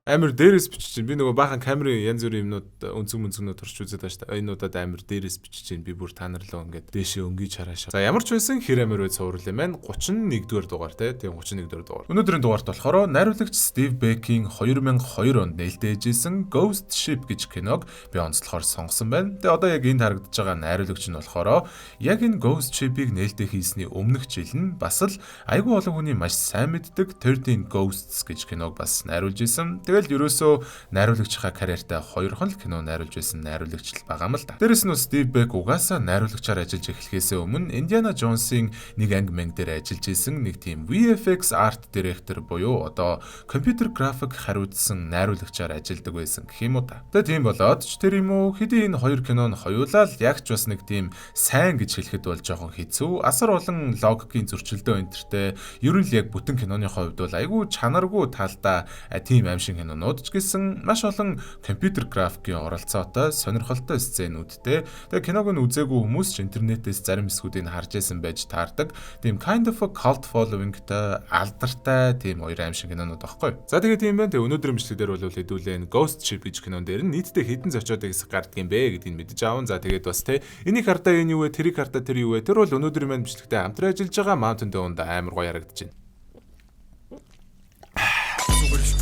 Амар дээрээс бичиж чинь би нөгөө баахан камерын янз бүрийн юмнууд өнцөг турч үзээд тааш та энэ удаад амар дээрээс бичиж чинь би бүр та нар руу ингээд дээшээ өнгөж хараашаа. За ямар ч байсан хэр амар бай цуврал юм байна. 31-р дугаар тийм 31-р дугаар. Өнөөдрийн дугаарт болохоор найруулагч Стив Бекийн 2002 онд нээлттэй ээжсэн Ghost Ship гэж киног би онцлохоор сонгосон байна. Тэгээ одоо яг энд харагдаж байгаа найруулагч нь болохоор яг энэ Ghost Ship-ийг нээлттэй хийсний өмнөх жил нь бас л айгүй олон хүний маш сайн мэддэг 13 Ghosts гэж киног бас найруулж исэн. Тэгэл ерөөсөө найруулагчийнхаа карьертай хоёрхан л кино найруулж байсан найруулагч л байгаа юм л да. Дээрэс нь Стив Бек угаасаа найруулагчаар ажиллаж эхлэхээс өмнө Индиана Джонсын нэг анги мэнг дээр ажиллаж исэн нэг тийм VFX арт директор буюу одоо компьютер график хариуцсан найруулагчаар ажилладаг байсан гэх юм уу та. Тэгээ тийм болоод ч тэр юм уу хэдий энэ хоёр кинон хоёулаа л ягч бас нэг тийм сайн гэж хэлэхэд бол жоохон хэцүү. Асар олон логикийн зөрчилдөө энтертэй ер нь л яг бүтэн киноны хувьд бол айгүй чанаргүй талдаа тийм аим шиг кинонууд ч гэсэн маш олон компьютер графикийн оролцоотой сонирхолтой сценүүдтэй. Тэгээ киног нь үзээгүй хүмүүс ч интернетээс зарим хэсгүүдийг харж байсан байж таардаг. Тийм kind of a cult followingтай алдартай тийм хоёр аим шиг кинонууд баггүй. За тэгээ тийм байна. Тэгээ өнөөдрийн бичлэгдэр бол хэдүүлэн Ghost Ship гэж кинон дээр нь нийтдээ хэдэн зочиод хэсэг гардаг юм бэ гэдгийг мэдэж аавн. За тэгээд бас те энийг хартаа энэ юу вэ? Тэрийг хартаа тэр юу вэ? Тэр бол өнөөдрийн маань бичлэгтээ хамтран ажиллаж байгаа Mountain Dew-нд амар гоё харагдаж байна.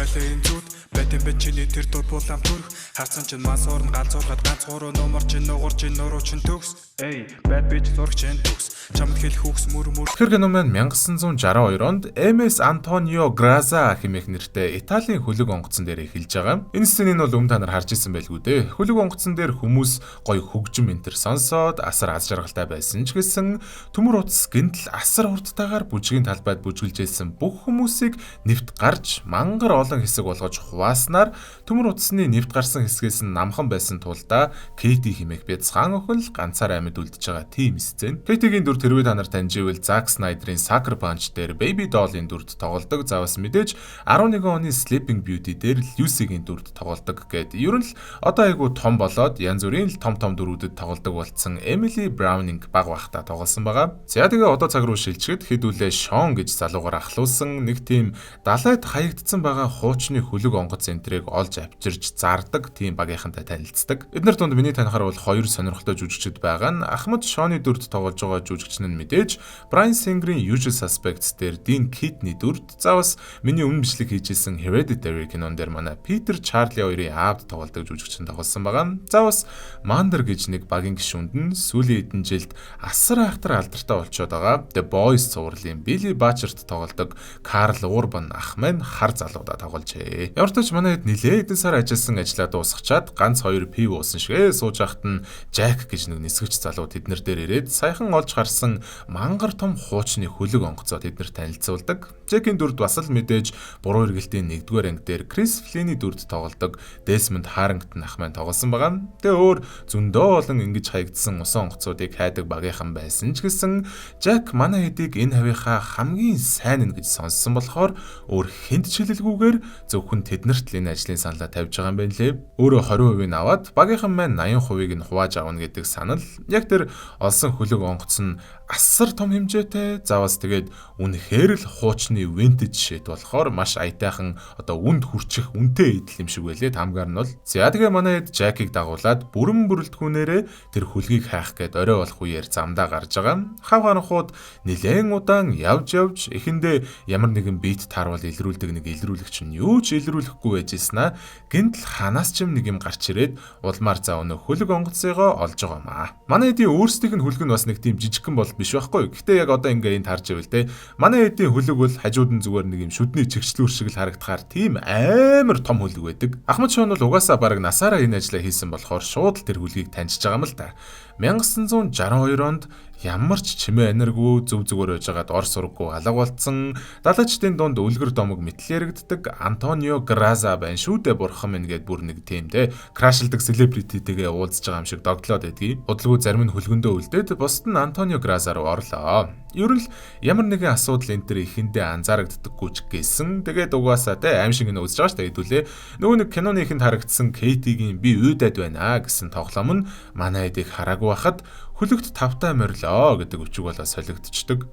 Бэлэн зүуд бэтэн бэчний тэр дур булам төрх харцан чин мас орн галзуургаад ганц гурван номер чин нугар чин нуруу чин төгс эй бэд бич зурх чин төгс чамд хэлэх хүүхс мөр тэр кино маань 1962 онд MS Antonio Grazza хэмээх нэртэй Италийн хөлөг онгоцон дээр эхэлж байгаа. Энэ сценыг бол та нар харж ирсэн байлгүй дээ. Хөлөг онгоцон дээр хүмүүс гоё хөгжим энтер сонсоод асар аз жаргалтай байсан ч гэсэн төмөр утас гинтл асар хурдтайгаар бүжгийн талбайд бүжгэлжсэн бүх хүмүүсийг нэвт гарч мангар олон хэсэг болгож хувааснаар төмөр утасны нэвт гарсан хэсгээс нь намхан байсан тулдаа Кейти хэмээх бяцхан охин л ганцаар амьд үлдэж байгаа тийм сцен. Кейтигийн дүр тэрвээ та нар таньживэл Zack Snyder-ийн Sucker Punch дээр Baby Doll-ийн дүрд тоглодог. За бас мэдээж 11 оны Sleeping Beauty дээр Lucy-гийн дүрд тоглодог гэд. Ер нь л одоо айгу том болоод янз бүрийн л том дүрүүдэд тоглодог болсон Emily Browning баг бахта тоглосон байгаа. За тэгээ одоо цаг руу шилжихэд хэдүүлээ Sean гэж залуугаар ахлуулсан нэг тийм далайд хаягдсан байгаа хуучны хөлөг онгоц энтрийг олж авчирч зардаг тийм багийнхантай танилцдаг. Эдгээр дунд миний танихаар бол хоёр сонирхолтой жүжигчид байгаа нь Ахмад Шоны дүрд тоглож байгаа жүжигч нь мэдээж Bryan Singer-ийн Usual Suspects дээр Dean Kid-ний дүрд за бас миний өмнө бичлэг хийжсэн Hereditary кинон дээр манай Peter Charlie хоёрын аавд тоглодог жүжигч нь тоглосон байгаа. За бас Mander гэж нэг багийн гишүүнд нь сүүлийн хэдэн жилд асар айхтар алдартай болчиход байгаа The Boys цувралын Billy Butcher-т тоглодог Carl Urban ах маань хар залуудаа тоглолжээ. Ямар ч тач манай хэд нилээ хэдэн сар ажилласан ажлаа дуусгачаад ганц хоёр пив уусан шигээ сууж байхад нь Jack гэж нэг нисгэгч залуу тэднэр дээр ирээд саяхан олж харсан мангар том хуучны хөлөг онгоцоо тэднэр танилцуулдаг. Jack-ийн дүрд бас л мэдээж буруу эргэлтийн 1-р анги дээр Chris Flynn-ийн дүрд тоглодог Desmond Harrington ах маань тоглосон байгаа. Тэгээ өөр зөндөө олон ингэж хаягдсан усан онгоцуудыг хайдаг багийнхан байсан ч гэсэн Jack манай хэдийг энэ хавийнхаа хамгийн сайн нь гэж сонссон болохоор өөр хэнд чилэлгүйгээр зөвхөн тэднэрт л энэ ажлын саналаа тавьж байгаа юм байна лээ. Өөрөө 20% аваад багийнхан маань 80% нь хувааж авна гэдэг санал яг тэр олсон хөлөг онгоц нь асар том хэмжээтэй. Заваас тэгээд үнэхээр л хуучны vintage shit болохоор маш аятайхан одоо үнд хүрчих үнэтэй идэл юм шиг байлээ. Тамгаар нь бол. За тэгээ манай хэд Jack-ийг дагуулад бүрэн бүрэлдэхүүнээрээ тэр хөлгийг хайх гээд орой болох үеэр замдаа гарч байгаа. Хав харанхууд нэлээд удаан явж эхэндээ ямар нэгэн бит таарвал илрүүлдэг нэг илрүүлэгч нь юу ч илрүүлэхгүй байжснаа гинтл ханаас ч юм нэг юм гарч ирээд улмаар за өнө хөлөг онгоцыгоо олж байгаа маа. Манай хэдийн өөрсдийнх нь хөлөг нь бас нэг тийм жижигхэн бол биш байхгүй. Гэхдээ яг одоо ингээ энд харж байвал те манай хэдийн хөлөг бол хажууд нь зүгээр нэг юм шүдний чигчлүүр шиг л харагдахаар тийм амар том хөлөг байдаг. Ахмад Шон бол угаасаа бараг насаараа энэ ажлаа хийсэн болохоор шууд л тэр хөлгийг таньж байгаа юм л та. 1962 онд ямар ч чимээ энергүй зөв зүгээр байжгаад ор сурггүй алга болцсон далайчдын дунд үлгэр домог мэтлэл яригддаг Антонио Граза байна шүү дээ бурхан минь гэд бүр нэг тийм те крашлдаг селебрититэйгээ уулзж байгаа юм шиг догтлоод байдгийг. Бодлого зарим нь хөлгөндөө үлдээд бусд нь Антонио Граза руу орлоо. Ер нь л ямар нэгэн асуудал энэ төр ихэндээ анзаарагддаггүй ч гэсэн тэгээд угаасаа те аим шиг нэ үзэж байгаа шүү дээ хэдүүлээ. Нөгөө нэг киноны ихэнд харагдсан Кейтигийн би үйдэд байна гэсэн тоглоом нь манай эдийг хараагүй байхад хөлөгт тавтай морилоо гэдэг өчиг болоо солигдчихдаг.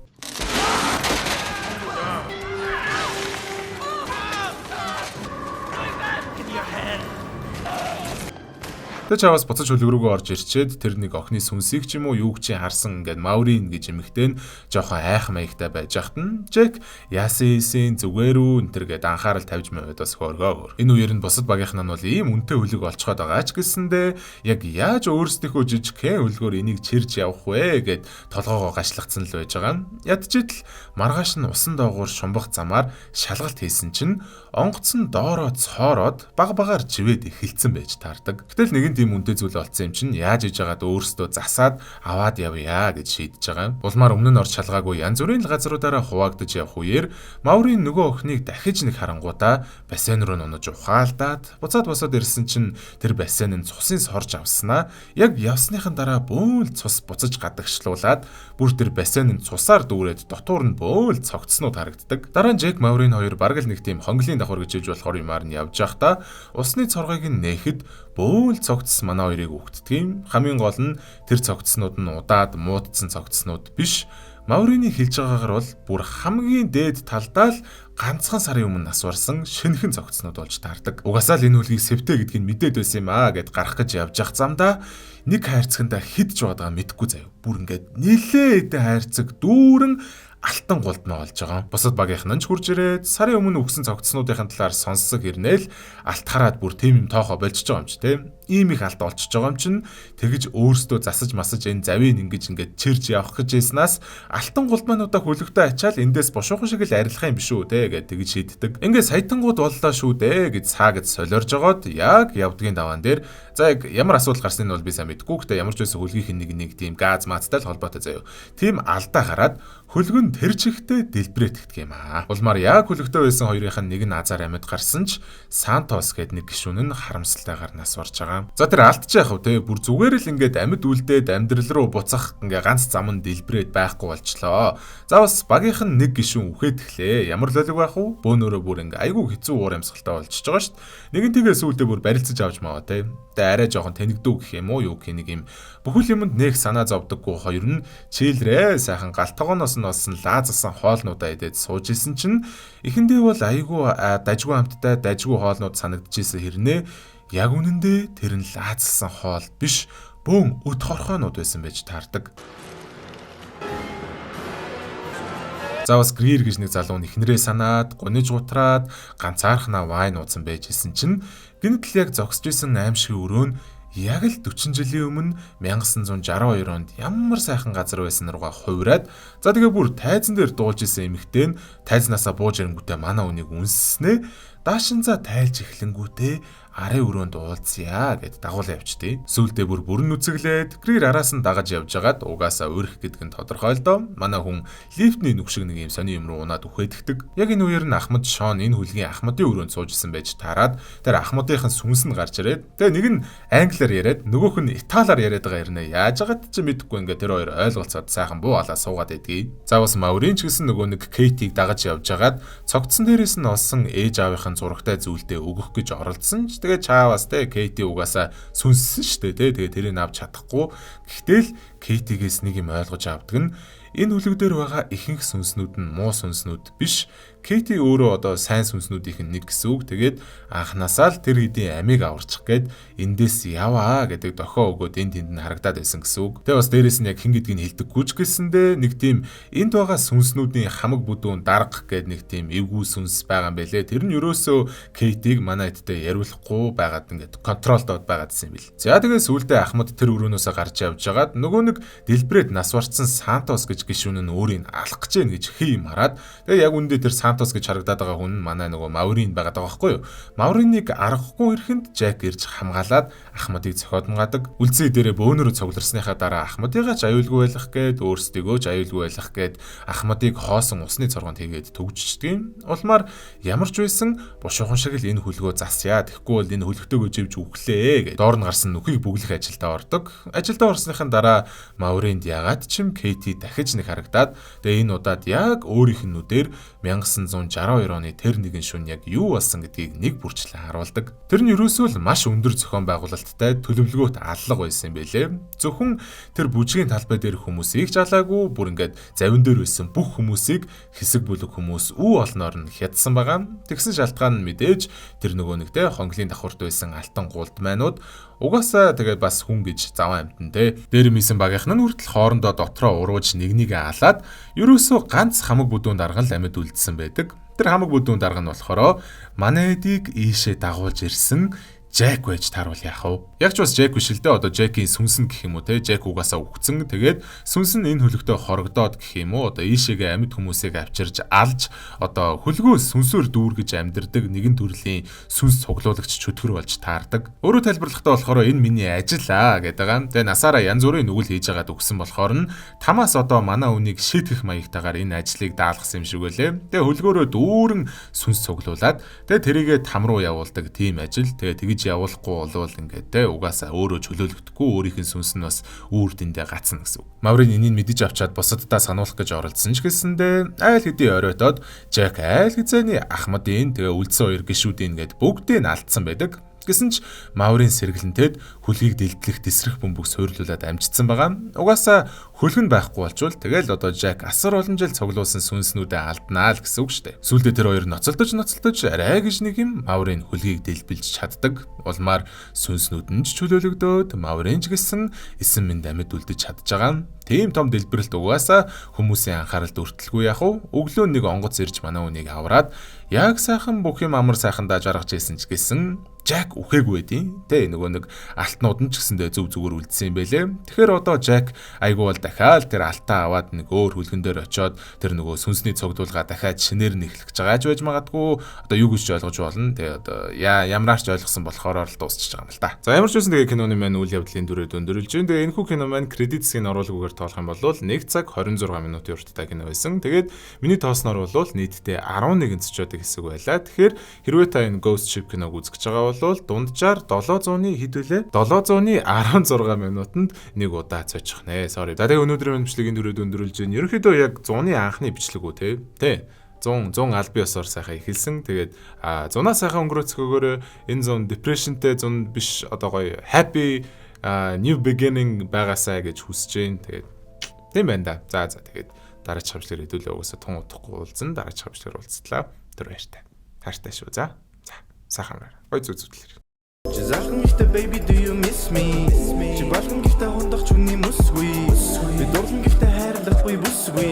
Тэ чаваас буцаж хөлөг рүүгээ орж ирчээд тэр нэг охины сүнсийг ч юм уу юуг чи харсан ингээд Маурин гэж эмэгтэй нь жоохон айх маягтай байж хахад нь Жек яасийн зүгээр үү энэ төр гээд анхаарал тавьж мөвөд бас хөргөөр. Энэ үеэр нь бусад багийнхан нь бол ийм үнэтэй хөлөг олцоход байгаа ч гэсэндээ яг яаж өөрсдийнхөө жижигхэн хөлгөөр энийг чирж явах вэ гэд толгоогоо гашлахсан л байж байгаа. Ядчил маргааш нь усан доогуур шумбах замаар шалгалт хийсэн чинь онгоцон доороо цоороод баг живээд эхэлсэн байж таардаг. Гэтэл нэгэн тийм үнэтэй зүйл болсон юм чинь яаж иж байгаад өөрсдөө засаад аваад явъя гэж шийдэж байгаа. Улмаар өмнө нь орж шалгаагүй янз бүрийн газруудаараа хуваагдаж явах үеэр Маурийн нөгөө охиныг дахиж нэг харангуудаа бассейн руу нунаж ухаалдаад буцаад ирсэн чинь тэр бассейн нь цусын сорж авснаа яг явсныхан дараа бөөл цус буцаж гадагшлуулаад бүр тэр бассейн нь цусаар дүүрээд дотуур нь бөөл цогцснууд харагддаг. Дараа нь Жек Маурийн хоёр бараг л нэг тийм хонглын давхар гэж хэлж болохоор юмар нь явж байхдаа усны цоргыг нээхэд бөөл цогцс манай хоёрыг үгтдгийм. Хамгийн гол нь тэр цогцснууд нь удаад муудсан цогцснууд биш. Маурины хэлж байгаагаар бол бүр хамгийн дээд талдаа л ганцхан сарын өмнө нас барсан шинэхэн цогцснууд болж таардаг. Угасаал энэ үлгийг сэвтэ гэдгийг мэдээд байсан юм аа гэд гарах гэж явж явах замдаа нэг хайрцагтаа хидж байгааг мэдэхгүй заяа. Бүр ингээд нилээ эдэ хайрцаг дүүрэн алтан голдмоо олж байгаа. Бусад багийнхан нь ч хурж ирээд сарын өмнө өгсөн цогцснуудын талаар сонссог ирнээл алт хараад бүр тийм юм тоохоо болчихж байгаа юм чи тийм. Ийм их алт олчж байгаа юм чин тэгж өөрсдөө засаж масаж энэ завийг ингээд чирж явах гэж яснаас алтан голдмаануудаа хөлөгтэй ачаал эндээс бошуухан шиг л арилах юм биш үү те гэж тэгж шийддэг. Ингээд саятангууд боллоо шүү дээ гэж цаагаад солиорж жогоод яг явдгийн даваан дээр за яг ямар асуудал гарсныг нь бол би сайн мэдэхгүй гэхдээ ямар ч байсан хөлгийнх нэг тийм газ маацтай л холбоотой заяа. Тийм алдаа хараад хөлгөн тэр чихтэй дэлбэрээ тэгдэг юм аа. Улмаар яг хөлөгтэй байсан хоёрынх нь нэг нь азар амьд гарсан ч Сантос гэд нэг гишүүн нь харамсалтайгаар нас барж байгаа. За тэр алдчих яах вэ те бүр зүгээр л ингээд амьд үлдээд амьдрал руу буцах ингээ ганц зам нь дэлбэрээд байхгүй болчлоо. За бас багийнх нь нэг гишүүн үхээд эхлэе. Ямар л олиг байх вэ? Бөөнөрөө бүр ингээ айгүй хэцүү уур амьсгалтай болчихж байгаа шүү дээ. Нэгэнтэйгээ сүүлдээ бүр барилцаж авч маа те. Тэгээ арай жоохон тэнэгдүү гэх юм уу юу гэх нэг юм бүхэл юмд нэг санаа зовдөггүй хоёр нь чийлрээ сайхан галтгооноос нь олсон лаазсан хоолнуудаа идээд сууж исэн чинь эхэндээ бол айгүй дажгүй амттай дажгүй хоолнууд санагдчихсэн хэрнээ яг үнэндээ тэр нь лаазсан хоол биш бөөн өт хорхоонууд байсан байж таардаг. Заавас Грир гэж нэг залуу ихнэрээ санаад гуниж гутраад ганцаархнаа вайн уусан байж исэн чинь гинтл яг зогсож исэн аимшигын өрөө нь яг л 40 жилийн өмнө 1962 онд ямар сайхан газар байсан руугаа хувираад за тэгээ бүр тайзан дээр дуулж исэн эмэгтэй нь тайзнасаа бууж ирэнгүүтээ манай үнийг үнснэ даашин за тайлж эхлэнгүүтээ арын өрөөнд уулзъя гэд дагуулсан явчтыг. Сүүлдээ бүр бүрэн үцэглээд Грир араас нь дагаж явж хагаад угаасаа өрөх гэдэг нь тодорхой л доо. Манай хүн лифтний нүгшиг нэг юм сони юм руу унаад үхээдгдэг. Яг энэ үеэр нь Ахмад Шон энэ хүлгийн Ахмадын өрөөнд суужсэн байж таарад тэр Ахмадынхын сүнс нь гарч ирээд тэгээ нэг нь англиар яриад нөгөөх нь италиар яриад байгаа хэрнээ яаж агаад ч мэдэхгүй ингээ тэр хоёр ойлголцоод сайхан буу алаа суугаад байдгийг. Заавас Маурин ч гэсэн нөгөө нэг Кейтиг дагаж явж хагаад цогцсон дээрээс нь олсон ээж аавынхын зурагтай зүйлдээ өгөх гэж оролдсон ч тэгээ чаавас те Кейти угаасаа сүнссэн штэ те тэгээ тэрийг авч чадахгүй. Гэхдээ л Кейтигээс нэг юм ойлгож авдаг нь энэ хүлэг дээр байгаа ихэнх сүнснүүд нь муу сүнснүүд биш. Кейти өөрөө одоо сайн сүнснүүдийн нэг гэсэн үг. Тэгээд анханасаа л тэр хэдийн амийг аварчих гээд эндээс яваа гэдэг дохио өгөөд энд тэнд нь харагдаад байсан гэсэн үг. Тэгээ бас дээрэс нь яг хин гэдгийг хэлдэггүй ч гэсэндээ нэг тийм энд байгаа сүнснүүдийн хамаг бүдүүн дарга гээд нэг тийм эвгүй сүнс байгаа юм байлээ. Тэр нь ерөөсөө Кейтиг манай эдтэй яриулахгүй байгаад ингээд контролдод байгаад байсан юм бил. За тэгээ сүүлдээ Ахмад тэр өрөөнөөсөө гарч явж байгаад нөгөө нэг дэлбрээд нас барцсан Сантос гэж гишүүн нь өөрийг алах гэж байна гэж хий юм хараад тэгээ яг үндэ тэр Сантос гэж харагдаад байгаа хүн манай нөгөө Маурин байгаад байгаа байхгүй юу. Мауриныг аргахгүй ирэхэнд Жек ирж хамгаалаад Ахмадыг цохиодмгадаг. Үлзий дээрээ бөөнөрө цугларсныхаа дараа Ахмадыгаа ч аюулгүй байлгах гээд өөрсдийгөө ч аюулгүй байлгах гээд Ахмадыг хоосон усны цоргонд хийгээд төгжчихдэг юм. Улмаар ямар ч байсан бушуухан шиг л энэ хүлгөө засъя. Тэгэхгүй бол энэ хүлгтэйгөө живж үхлээ гэж доор нь гарсан нүхийг бүглэх ажилдаа ордог. Ажилдаа орсныхан дараа Мауринд ягаад ч юм Кейти дахиж нэг харагдаад тэгээ энэ удаад яг өөрийнх нь нүдээр 1962 оны тэр нэгэн шөнө яг юу болсон гэдгийг нэг бүрчлэн харуулдаг. Тэр нь ерөөсөө л маш өндөр зохион байгуулалттай төлөвлөгөөт аллага байсан юм байлээ. Зөвхөн тэр бүжгийн талбай дээр хүмүүсийг ч алаагүй бүр ингээд завин дээр байсан бүх хүмүүсийг хэсэг бүлэг хүмүүс үе олноор нь хядсан байгаа. Тэгсэн шалтгаан нь мэдээж тэр нөгөө нэг те хонглын давхарт байсан алтан гулдмайнууд Угаасаа тэгээд бас хүн гэж заван амтан те. Дээр мисэн багийнхан нь хүртэл хоорондоо дотроо урууж нэгнийгээ алаад ерөөсөө ганц хамаг бүдүүн дарга л амьд үлдсэн байдаг. Тэр хамаг бүдүүн дарга нь болохоор манай эдийг ийшээ дагуулж ирсэн Жак байж тааруул яах вэ? Яг ч бас Жак биш л дээ. Одоо Жакийн сүнс нь гэх юм уу те. Жак угаасаа үгцэн. Тэгээд сүнс нь энэ хөлөгтөө хорогдоод гэх юм уу. Одоо ийшээгээ амьд хүмүүсийг авчирж алж одоо хөлгөө сүнсөөр дүүргэж амьдэрдэг нэгэн төрлийн сүнс цуглуулагч чөтгөр болж таардаг. Өөрөөр тайлбарлахдаа болохоор энэ миний ажил аа гэдэг байгаа. Тэгээд насаараа янз бүрийн нүгэл хийж байгаад өгсөн болохоор нь тамаас одоо манай үнийг шийтгэх маягтайгаар энэ ажлыг даалгасан юм шиг байлээ. Тэгээд хөлгөөрөө дүүрэн сүнс цуглуулад тэгээд тэрийгэ там руу явуулдаг тийм ажил. Тэгээд тэгж явуулахгүй болвол ингээд те угаасаа өөрөө чөлөөлөгдөхгүй өөрийнх нь сүнс нь бас үүр дэндээ гацна гэсэн үг. Маврын энийг мэдэж авчаад бусаддаа сануулах гэж оролдсон ч гэсэндээ айл хэдий оройтоод Жак айл хизээний Ахмадын тэгээ үлдсэн хоёр гишүүдийн гээд бүгдийг нь алдсан байдаг. Гэсэн ч Маврын сэргэлэнтэд хөлгийг дэлтлэх тесрэх бөмбөг суйрлуулад амжицсан байгаа. Угаасаа хөлгөн байхгүй болчвол тэгэл одоо Жак асар олон жил цуглуулсан сүнснүүдээ алднаа л гэсэн үг шүү дээ. Сүүлдээ тэр хоёр ноцолдож арай гэж нэг юм Маврын хөлгийг дэлбэлж чаддаг. Улмаар сүнснүүд нь ч чөлөөлөгдөөд Маврын ч гэсэн эсэн минь амьд үлдэж чадж байгаа. Тийм том дэлбэрэлт угаасаа хүмүүсийн анхааралд өртөлгүй яах вэ? Өглөө нэг онгоц ирж манай үнийг авраад яг сайхан бүх юм амар сайхандаа жаргаж ийсэн ч гэсэн Жак үхээгүй байдیں۔ Тэ нөгөө нэг алтнууд нь ч гэсэндээ зөв зүгээр үлдсэн юм байлээ. Тэгэхээр одоо Жак айгүй бол дахиад тэр алтаа аваад нэг өөр хөлгөн дээр очиод тэр нөгөө сүнсний цогдуулга дахиад шинээр нэхлэж байгааж байж магадгүй. Одоо юу гэж ойлгож болно. Тэгээ одоо ямарч ойлгосон болохоор л дуусчих байгаа юм л та. За ямар ч үсэн тэгээ киноны маань үйл явдлын дүрээ дөндөрлж байна. Тэгээ энэхүү кино маань кредит хэсгийн оруулгүйгээр тоолох юм бол 1 цаг 26 минутын урттай кино байсан. Тэгээд миний тоосноор бол нийтдээ 11 цочод хэсэг байлаа. Тэгэхээр хэрвээ та энэ Ghost Ship киног үзэж байгаа бол дунджаар 700-ы хэд вүлээ? 716 минутанд нэг удаа цочих нэ. Sorry. За тэгээ өнөөдрийн бичлэгийн дүрээ дөндөрлж байна. Ерөнхийдөө яг 100-ы анхны бичлэг үү те? Тэ. 100 аль биесоор сайхан эхэлсэн. Тэгээд 100-аас сайхан өнгөрөөцгөөгөөр энэ 100 depressionтэй 100 биш одоо гоё happy new beginning байгаасаа гэж хүсэж байна. Тэгээд тийм байна да. За тэгээд дараач хавчлаар хэдүүлээ угаасаа тун удахгүй уулзсан. Дараач хавчлаар уулзтлаа. Тэр баяртай. Хайртай шүү. За. Сайхан байна. Гой зүтгэлэр. Жизалхан гихтээ baby do you miss me? Чи балхан гихтээ хондох чүний мүсгүй. Би дурлан гихтээ хайрлахгүй бүсгүй.